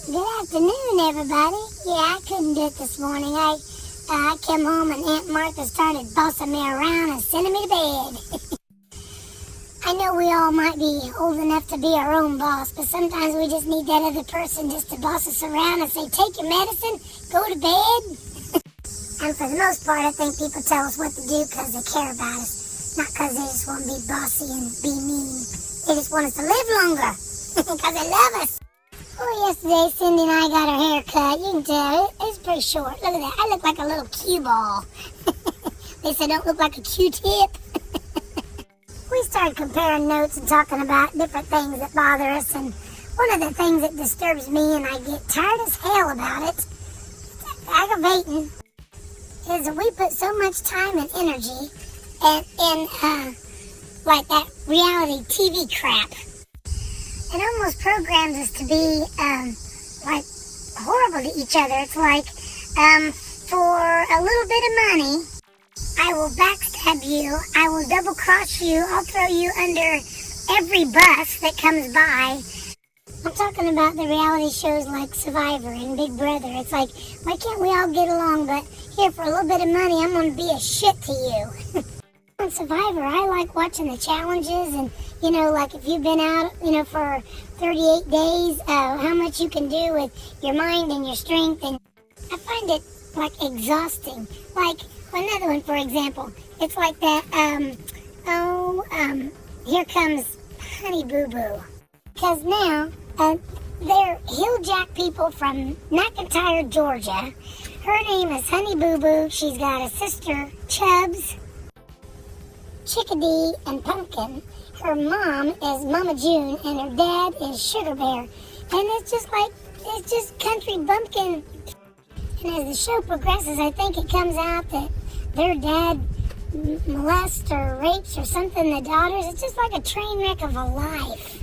Good afternoon, everybody. Yeah, I couldn't do it this morning. I came home and Aunt Martha started bossing me around and sending me to bed. I know we all might be old enough to be our own boss, but sometimes we just need that other person just to boss us around and say, take your medicine, go to bed. And for the most part, I think people tell us what to do because they care about us, not because they just want to be bossy and be mean. They just want us to live longer because they love us. Oh, yesterday, Cindy and I got our hair cut. You can tell, it's pretty short. Look at that. I look like a little cue ball. They said don't look like a Q-tip. We started comparing notes and talking about different things that bother us. And one of the things that disturbs me, and I get tired as hell about it, it's aggravating, is that we put so much time and energy in like that reality TV crap. It almost programs us to be, like, horrible to each other. It's like, for a little bit of money, I will backstab you, I will double-cross you, I'll throw you under every bus that comes by. I'm talking about the reality shows like Survivor and Big Brother. It's like, why can't we all get along, but here, for a little bit of money, I'm going to be a shit to you. On Survivor, I like watching the challenges and, you know, like if you've been out, you know, for 38 days, how much you can do with your mind and your strength. And I find it, like, exhausting. Like, another one, for example, it's like that, here comes Honey Boo Boo. Because now, they're Hilljack people from McIntyre, Georgia. Her name is Honey Boo Boo. She's got a sister, Chubbs, Chickadee, and Pumpkin. Her mom is Mama June, and her dad is Sugar Bear. And it's just country bumpkin. And as the show progresses, I think it comes out that their dad molests or rapes or something the daughters. It's just like a train wreck of a life.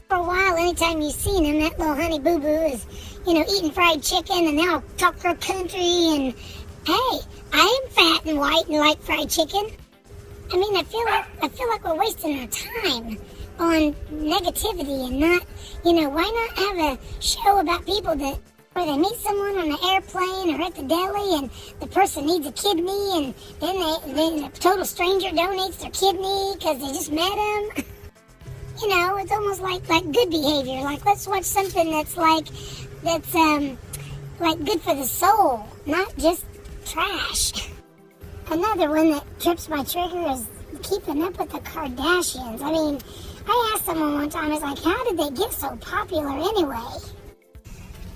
For a while, anytime you've seen him, that little Honey Boo Boo is, you know, eating fried chicken, and they'll talk real country, and hey, I am fat and white and like fried chicken. I mean, I feel like we're wasting our time on negativity and not, you know, why not have a show about people that, where they meet someone on an airplane or at the deli and the person needs a kidney and then a total stranger donates their kidney because they just met them. You know, it's almost like good behavior. Like, let's watch something that's like good for the soul, not just trash. Another one that trips my trigger is keeping up with the Kardashians. I mean, I asked someone one time, I was like, how did they get so popular anyway?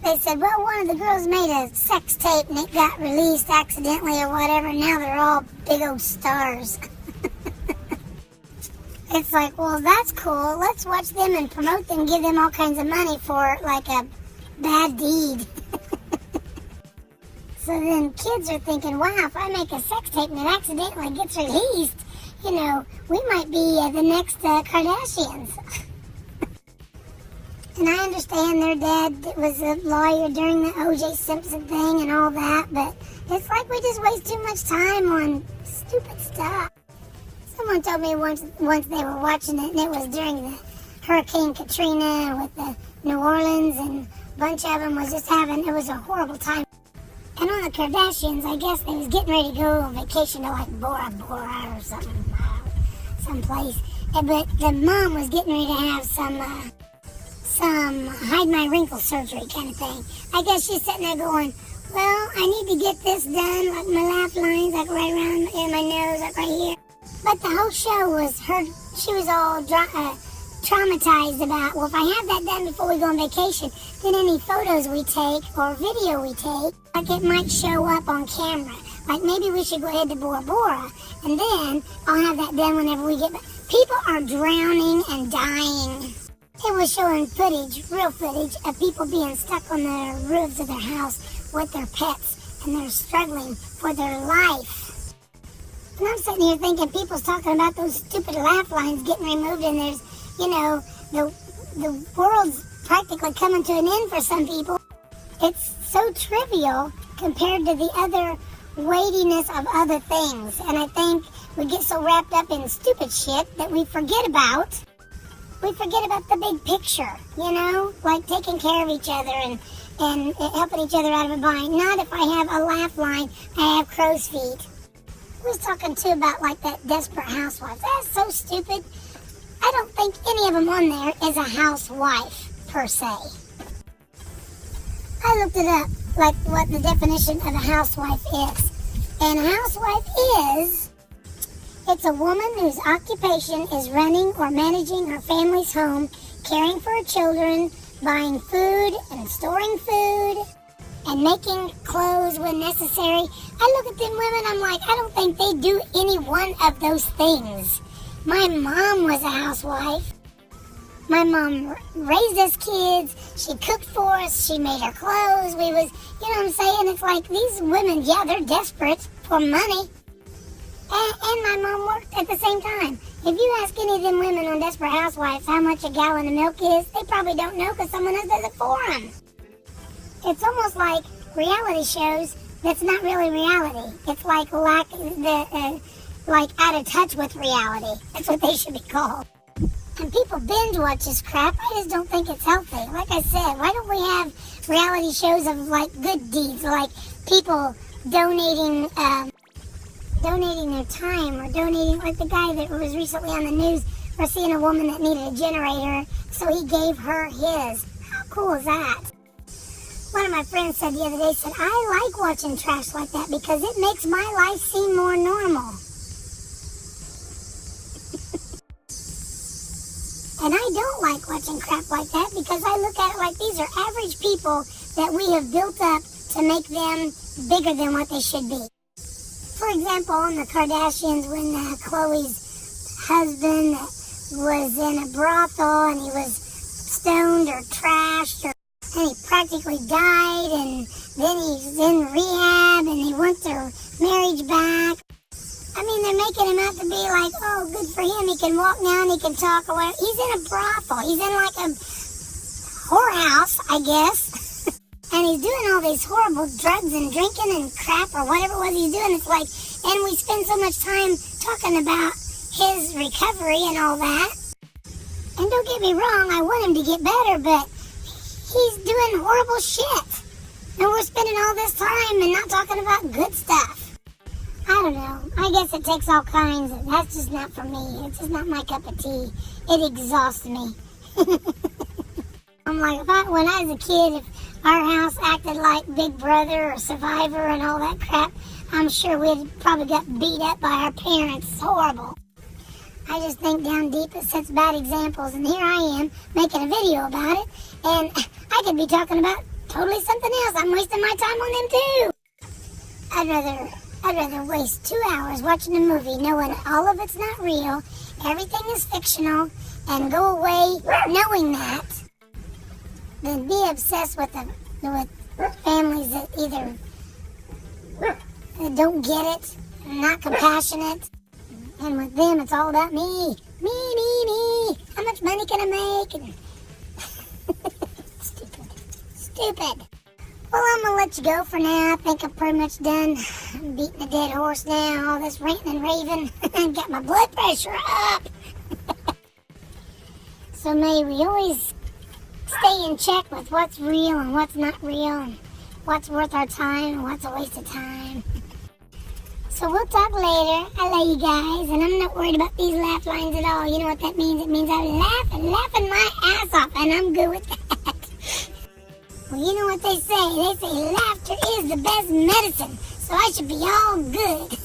They said, well, one of the girls made a sex tape and it got released accidentally or whatever. Now they're all big old stars. It's like, well, that's cool. Let's watch them and promote them, give them all kinds of money for, like, a bad deed. So then kids are thinking, wow, if I make a sex tape and it accidentally gets released, you know, we might be the next Kardashians. And I understand their dad was a lawyer during the O.J. Simpson thing and all that, but it's like we just waste too much time on stupid stuff. Someone told me once they were watching it, and it was during the Hurricane Katrina with the New Orleans, and a bunch of them was just it was a horrible time. And on the Kardashians, I guess they was getting ready to go on vacation to like Bora Bora or something, someplace. But the mom was getting ready to have some hide my wrinkle surgery kind of thing. I guess she's sitting there going, well, I need to get this done, like my laugh lines, like right around in my nose, like right here. But the whole show was her, she was all traumatized about, well, if I have that done before we go on vacation, then any photos we take or video we take, like it might show up on camera. Like maybe we should go ahead to Bora Bora, and then I'll have that done whenever we get back. People are drowning and dying. It was showing footage, real footage, of people being stuck on the roofs of their house with their pets, and they're struggling for their life. And I'm sitting here thinking people's talking about those stupid laugh lines getting removed, and there's, you know, the world's practically coming to an end for some people. It's so trivial compared to the other weightiness of other things. And I think we get so wrapped up in stupid shit that we forget about we forget about the big picture, you know, like taking care of each other and helping each other out of a bind. Not if I have a laugh line, I have crow's feet. We was talking too about like that Desperate Housewives. That's so stupid. I don't think any of them on there is a housewife per se. I looked it up, like what the definition of a housewife is. And a housewife is, it's a woman whose occupation is running or managing her family's home, caring for her children, buying food and storing food, and making clothes when necessary. I look at them women, I'm like, I don't think they do any one of those things. My mom was a housewife. My mom raised us kids. She cooked for us. She made our clothes. We was, you know what I'm saying? It's like these women, yeah, they're desperate for money. And my mom worked at the same time. If you ask any of them women on Desperate Housewives how much a gallon of milk is, they probably don't know because someone else does it for them. It's almost like reality shows that's not really reality. It's like like out of touch with reality. That's what they should be called. And people binge watch this crap. I just don't think it's healthy. Like I said, why don't we have reality shows of like good deeds, like people donating their time, or donating, like the guy that was recently on the news for seeing a woman that needed a generator, so he gave her his. How cool is that? One of my friends said the other day, said, I like watching trash like that because it makes my life seem more normal. And I don't like watching crap like that because I look at it like these are average people that we have built up to make them bigger than what they should be. For example, on the Kardashians, when Khloe's husband was in a brothel and he was stoned or trashed, and he practically died, and then he's in rehab and he wants their marriage back. I mean, they're making him out to be like, oh, good for him. He can walk now and he can talk or whatever. He's in a brothel. He's in like a whorehouse, I guess. And he's doing all these horrible drugs and drinking and crap or whatever it was he's doing. It's like, and we spend so much time talking about his recovery and all that. And don't get me wrong, I want him to get better, but he's doing horrible shit. And we're spending all this time and not talking about good stuff. I don't know. I guess it takes all kinds. That's just not for me. It's just not my cup of tea. It exhausts me. I'm like, when I was a kid, if our house acted like Big Brother or Survivor and all that crap, I'm sure we'd probably got beat up by our parents. It's horrible. I just think down deep it sets bad examples. And here I am making a video about it. And I could be talking about totally something else. I'm wasting my time on them too. I'd rather waste 2 hours watching a movie knowing all of it's not real, everything is fictional, and go away knowing that, than be obsessed with families that either don't get it, not compassionate, and with them it's all about me. Me. How much money can I make? And Stupid. Well, I'm going to let you go for now. I think I'm pretty much done. I'm beating a dead horse now. All this ranting and raving. Got my blood pressure up. So may we always stay in check with what's real and what's not real, and what's worth our time and what's a waste of time. So we'll talk later. I love you guys, and I'm not worried about these laugh lines at all. You know what that means? It means I'm laughing my ass off, and I'm good with that. Well, you know what they say. They say laughter is the best medicine, so I should be all good.